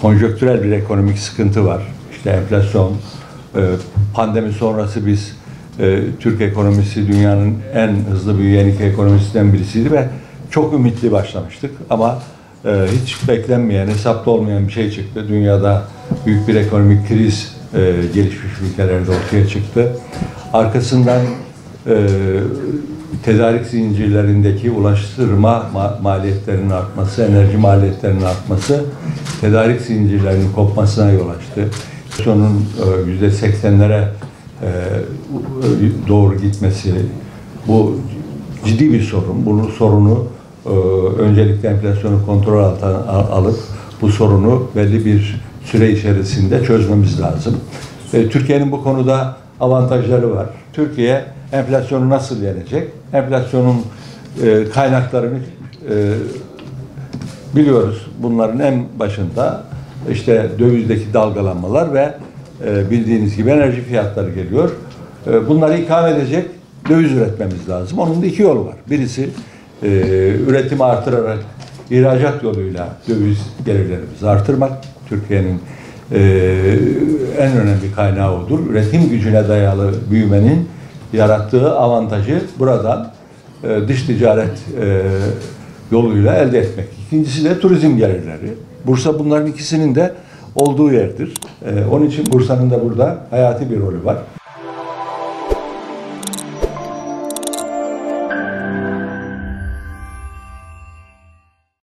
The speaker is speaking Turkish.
konjonktürel bir ekonomik sıkıntı var. İşte enflasyon, pandemi sonrası biz Türk ekonomisi dünyanın en hızlı büyüyen iki ekonomisinden birisiydi ve çok ümitli başlamıştık ama hiç beklenmeyen, hesapta olmayan bir şey çıktı. Dünyada büyük bir ekonomik kriz gelişmiş ülkelerde ortaya çıktı. Arkasından tedarik zincirlerindeki ulaştırma maliyetlerinin artması, enerji maliyetlerinin artması, tedarik zincirlerinin kopmasına yol açtı. Sonun %80'lere doğru gitmesi, bu ciddi bir sorun. Bu sorunu öncelikle enflasyonu kontrol altına alıp bu sorunu belli bir süre içerisinde çözmemiz lazım. Türkiye'nin bu konuda avantajları var. Türkiye enflasyonu nasıl yenecek? Enflasyonun kaynaklarını biliyoruz. Bunların en başında işte dövizdeki dalgalanmalar ve bildiğiniz gibi enerji fiyatları geliyor. Bunları ikame edecek döviz üretmemiz lazım. Onun da iki yolu var. Birisi üretimi artırarak ihracat yoluyla döviz gelirlerimizi artırmak. Türkiye'nin en önemli kaynağı odur. Üretim gücüne dayalı büyümenin yarattığı avantajı buradan dış ticaret yoluyla elde etmek. İkincisi de turizm gelirleri. Bursa bunların ikisinin de olduğu yerdir. Onun için Bursa'nın da burada hayati bir rolü var.